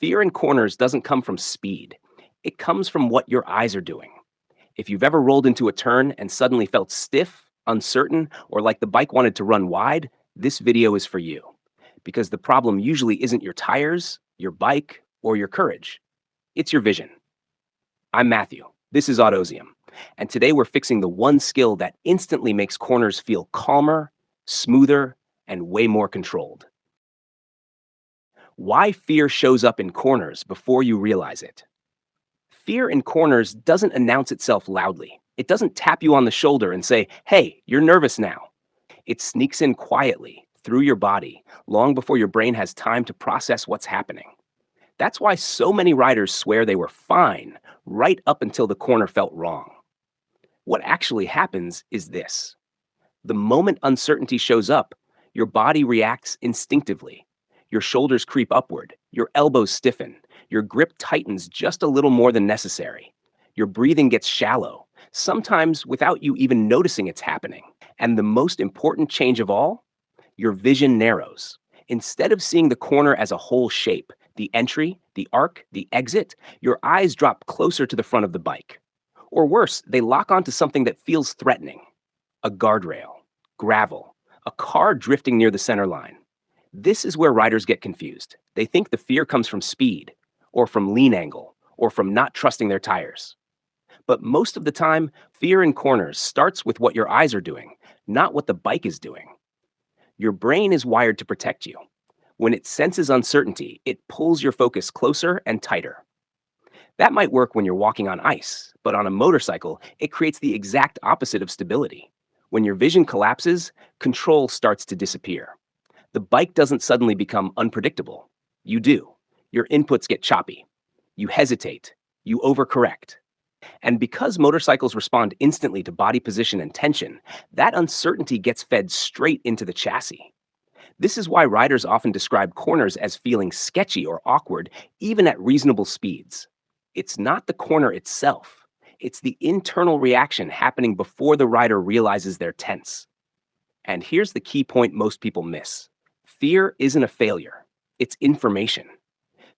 Fear in corners doesn't come from speed. It comes from what your eyes are doing. If you've ever rolled into a turn and suddenly felt stiff, uncertain, or like the bike wanted to run wide, this video is for you. Because the problem usually isn't your tires, your bike, or your courage. It's your vision. I'm Matthew. This is Autozium. And today we're fixing the one skill that instantly makes corners feel calmer, smoother, and way more controlled. Why fear shows up in corners before you realize it. Fear in corners doesn't announce itself loudly. It doesn't tap you on the shoulder and say, hey, you're nervous now. It sneaks in quietly through your body long before your brain has time to process what's happening. That's why so many riders swear they were fine right up until the corner felt wrong. What actually happens is this. The moment uncertainty shows up, your body reacts instinctively. Your shoulders creep upward, your elbows stiffen, your grip tightens just a little more than necessary. Your breathing gets shallow, sometimes without you even noticing it's happening. And the most important change of all, your vision narrows. Instead of seeing the corner as a whole shape, the entry, the arc, the exit, your eyes drop closer to the front of the bike. Or worse, they lock onto something that feels threatening. A guardrail, gravel, a car drifting near the center line. This is where riders get confused. They think the fear comes from speed, or from lean angle, or from not trusting their tires. But most of the time, fear in corners starts with what your eyes are doing, not what the bike is doing. Your brain is wired to protect you. When it senses uncertainty, it pulls your focus closer and tighter. That might work when you're walking on ice, but on a motorcycle, it creates the exact opposite of stability. When your vision collapses, control starts to disappear. The bike doesn't suddenly become unpredictable. You do. Your inputs get choppy. You hesitate. You overcorrect. And because motorcycles respond instantly to body position and tension, that uncertainty gets fed straight into the chassis. This is why riders often describe corners as feeling sketchy or awkward, even at reasonable speeds. It's not the corner itself. It's the internal reaction happening before the rider realizes they're tense. And here's the key point most people miss. Fear isn't a failure. It's information.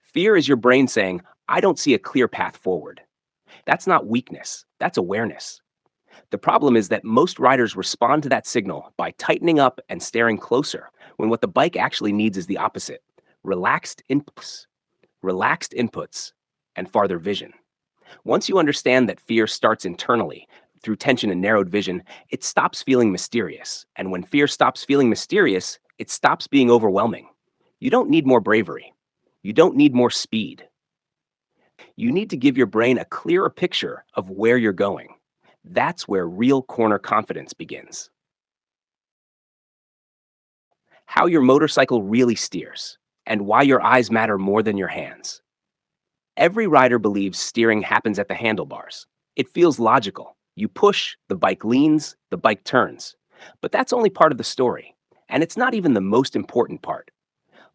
Fear is your brain saying, I don't see a clear path forward. That's not weakness. That's awareness. The problem is that most riders respond to that signal by tightening up and staring closer, when what the bike actually needs is the opposite. Relaxed inputs, and farther vision. Once you understand that fear starts internally, through tension and narrowed vision, it stops feeling mysterious. And when fear stops feeling mysterious, it stops being overwhelming. You don't need more bravery. You don't need more speed. You need to give your brain a clearer picture of where you're going. That's where real corner confidence begins. How your motorcycle really steers, and why your eyes matter more than your hands. Every rider believes steering happens at the handlebars. It feels logical. You push, the bike leans, the bike turns. But that's only part of the story. And it's not even the most important part.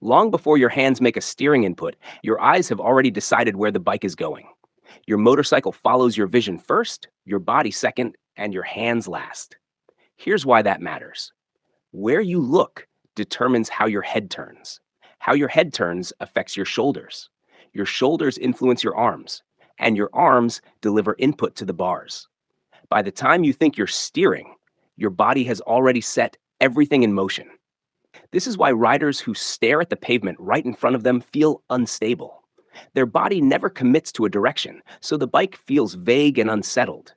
Long before your hands make a steering input, your eyes have already decided where the bike is going. Your motorcycle follows your vision first, your body second, and your hands last. Here's why that matters. Where you look determines how your head turns. How your head turns affects your shoulders. Your shoulders influence your arms, and your arms deliver input to the bars. By the time you think you're steering, your body has already set everything in motion. This is why riders who stare at the pavement right in front of them feel unstable. Their body never commits to a direction, so the bike feels vague and unsettled.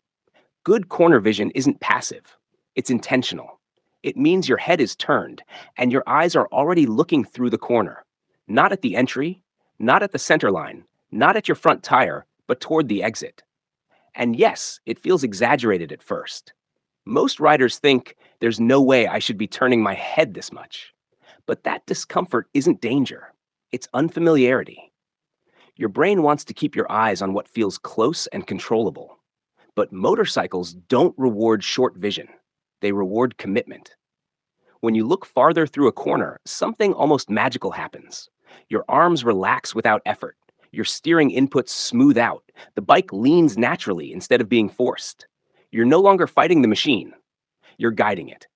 Good corner vision isn't passive. It's intentional. It means your head is turned, and your eyes are already looking through the corner. Not at the entry, not at the center line, not at your front tire, but toward the exit. And yes, it feels exaggerated at first. Most riders think there's no way I should be turning my head this much. But that discomfort isn't danger. It's unfamiliarity. Your brain wants to keep your eyes on what feels close and controllable. But motorcycles don't reward short vision. They reward commitment. When you look farther through a corner, something almost magical happens. Your arms relax without effort. Your steering inputs smooth out. The bike leans naturally instead of being forced. You're no longer fighting the machine. You're guiding it.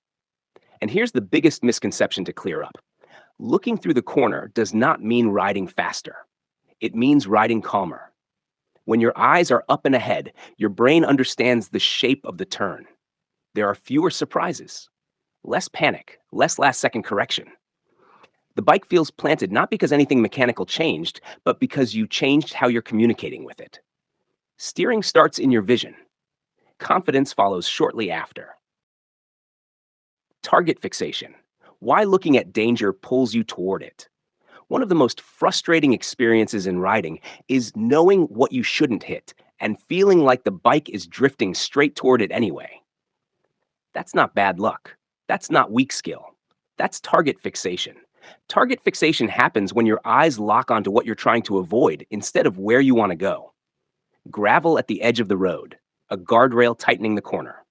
And here's the biggest misconception to clear up. Looking through the corner does not mean riding faster. It means riding calmer. When your eyes are up and ahead, your brain understands the shape of the turn. There are fewer surprises, less panic, less last second correction. The bike feels planted not because anything mechanical changed, but because you changed how you're communicating with it. Steering starts in your vision. Confidence follows shortly after. Target fixation. Why looking at danger pulls you toward it. One of the most frustrating experiences in riding is knowing what you shouldn't hit and feeling like the bike is drifting straight toward it anyway. That's not bad luck. That's not weak skill. That's target fixation. Target fixation happens when your eyes lock onto what you're trying to avoid instead of where you want to go. Gravel at the edge of the road, a guardrail tightening the corner,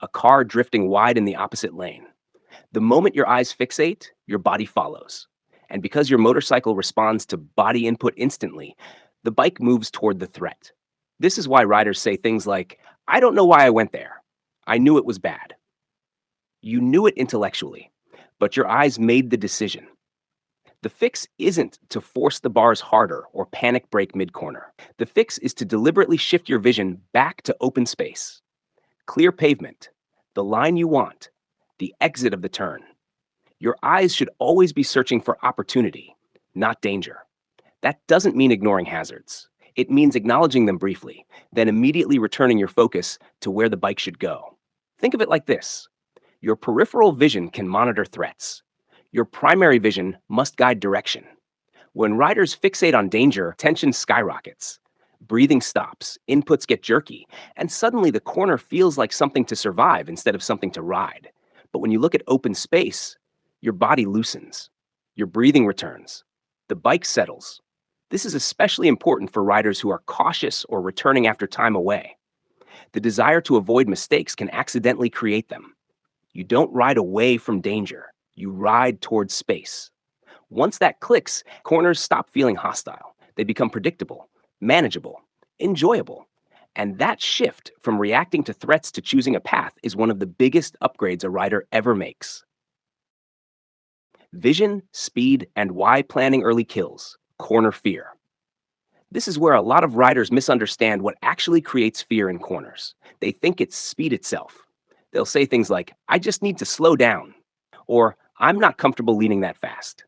a car drifting wide in the opposite lane. The moment your eyes fixate, your body follows. And because your motorcycle responds to body input instantly, the bike moves toward the threat. This is why riders say things like, I don't know why I went there. I knew it was bad. You knew it intellectually, but your eyes made the decision. The fix isn't to force the bars harder or panic brake mid-corner. The fix is to deliberately shift your vision back to open space. Clear pavement, the line you want, the exit of the turn. Your eyes should always be searching for opportunity, not danger. That doesn't mean ignoring hazards. It means acknowledging them briefly, then immediately returning your focus to where the bike should go. Think of it like this. Your peripheral vision can monitor threats. Your primary vision must guide direction. When riders fixate on danger, tension skyrockets. Breathing stops, inputs get jerky, and suddenly the corner feels like something to survive instead of something to ride. But when you look at open space, your body loosens. Your breathing returns. The bike settles. This is especially important for riders who are cautious or returning after time away. The desire to avoid mistakes can accidentally create them. You don't ride away from danger. You ride towards space. Once that clicks, corners stop feeling hostile. They become predictable, manageable, enjoyable. And that shift from reacting to threats to choosing a path is one of the biggest upgrades a rider ever makes. Vision, speed, and why planning early kills. Corner fear. This is where a lot of riders misunderstand what actually creates fear in corners. They think it's speed itself. They'll say things like, I just need to slow down, or I'm not comfortable leaning that fast.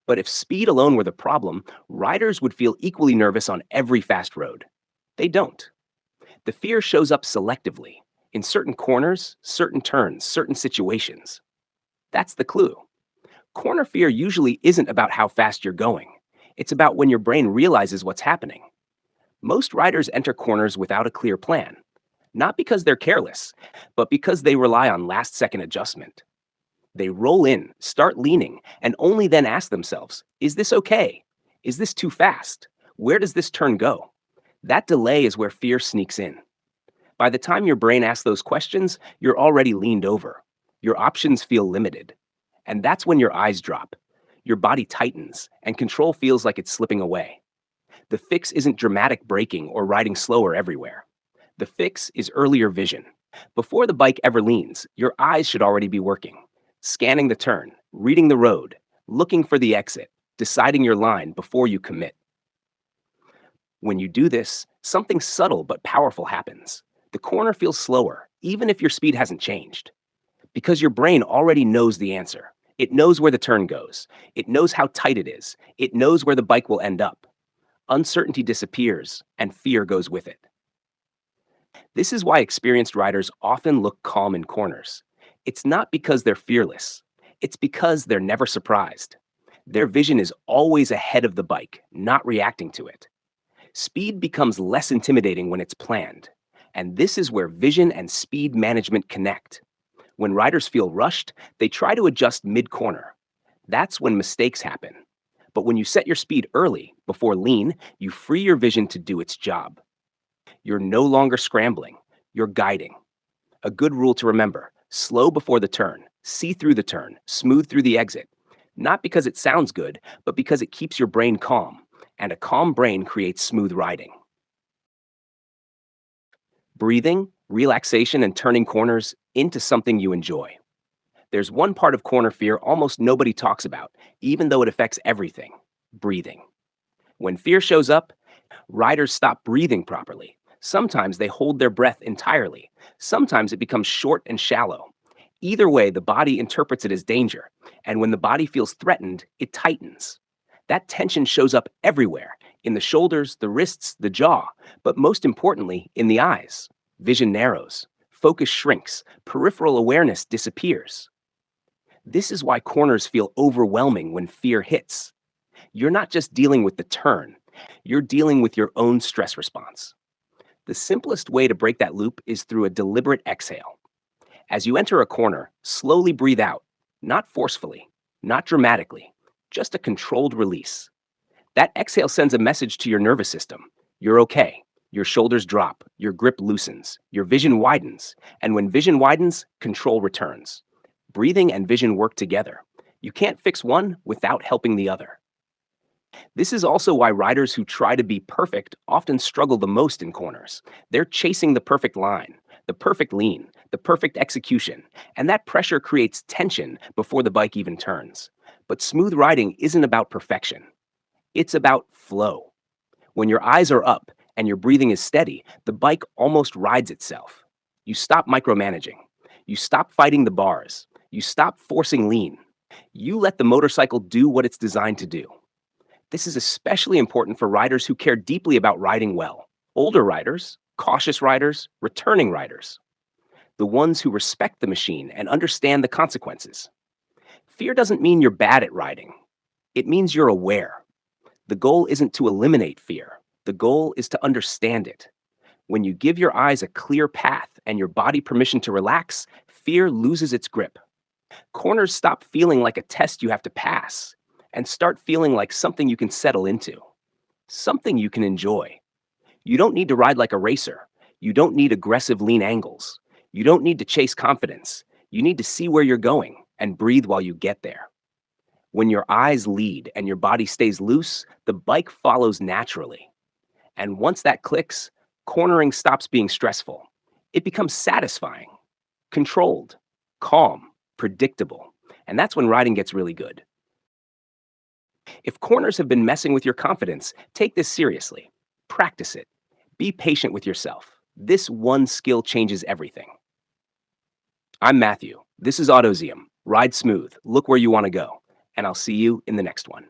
But if speed alone were the problem, riders would feel equally nervous on every fast road. They don't. The fear shows up selectively, in certain corners, certain turns, certain situations. That's the clue. Corner fear usually isn't about how fast you're going. It's about when your brain realizes what's happening. Most riders enter corners without a clear plan, not because they're careless, but because they rely on last-second adjustment. They roll in, start leaning, and only then ask themselves, is this okay? Is this too fast? Where does this turn go? That delay is where fear sneaks in. By the time your brain asks those questions, you're already leaned over. Your options feel limited. And that's when your eyes drop. Your body tightens, and control feels like it's slipping away. The fix isn't dramatic braking or riding slower everywhere. The fix is earlier vision. Before the bike ever leans, your eyes should already be working. Scanning the turn, reading the road, looking for the exit, deciding your line before you commit. When you do this, something subtle but powerful happens. The corner feels slower, even if your speed hasn't changed. Because your brain already knows the answer. It knows where the turn goes. It knows how tight it is. It knows where the bike will end up. Uncertainty disappears, and fear goes with it. This is why experienced riders often look calm in corners. It's not because they're fearless. It's because they're never surprised. Their vision is always ahead of the bike, not reacting to it. Speed becomes less intimidating when it's planned. And this is where vision and speed management connect. When riders feel rushed, they try to adjust mid-corner. That's when mistakes happen. But when you set your speed early, before lean, you free your vision to do its job. You're no longer scrambling, you're guiding. A good rule to remember, slow before the turn, see through the turn, smooth through the exit. Not because it sounds good, but because it keeps your brain calm. And a calm brain creates smooth riding. Breathing, relaxation, and turning corners into something you enjoy. There's one part of corner fear almost nobody talks about, even though it affects everything: breathing. When fear shows up, riders stop breathing properly. Sometimes they hold their breath entirely. Sometimes it becomes short and shallow. Either way, the body interprets it as danger. And when the body feels threatened, it tightens. That tension shows up everywhere in the shoulders, the wrists, the jaw, but most importantly, in the eyes. Vision narrows, focus shrinks, peripheral awareness disappears. This is why corners feel overwhelming when fear hits. You're not just dealing with the turn, you're dealing with your own stress response. The simplest way to break that loop is through a deliberate exhale. As you enter a corner, slowly breathe out, not forcefully, not dramatically, just a controlled release. That exhale sends a message to your nervous system. You're okay. Your shoulders drop, your grip loosens, your vision widens, and when vision widens, control returns. Breathing and vision work together. You can't fix one without helping the other. This is also why riders who try to be perfect often struggle the most in corners. They're chasing the perfect line, the perfect lean, the perfect execution, and that pressure creates tension before the bike even turns. But smooth riding isn't about perfection, it's about flow. When your eyes are up and your breathing is steady, the bike almost rides itself. You stop micromanaging, you stop fighting the bars, you stop forcing lean. You let the motorcycle do what it's designed to do. This is especially important for riders who care deeply about riding well. Older riders, cautious riders, returning riders. The ones who respect the machine and understand the consequences. Fear doesn't mean you're bad at riding. It means you're aware. The goal isn't to eliminate fear. The goal is to understand it. When you give your eyes a clear path and your body permission to relax, fear loses its grip. Corners stop feeling like a test you have to pass and start feeling like something you can settle into, something you can enjoy. You don't need to ride like a racer. You don't need aggressive lean angles. You don't need to chase confidence. You need to see where you're going and breathe while you get there. When your eyes lead and your body stays loose, the bike follows naturally. And once that clicks, cornering stops being stressful. It becomes satisfying, controlled, calm, predictable. And that's when riding gets really good. If corners have been messing with your confidence, take this seriously. Practice it. Be patient with yourself. This one skill changes everything. I'm Matthew. This is Autozium. Ride smooth. Look where you want to go. And I'll see you in the next one.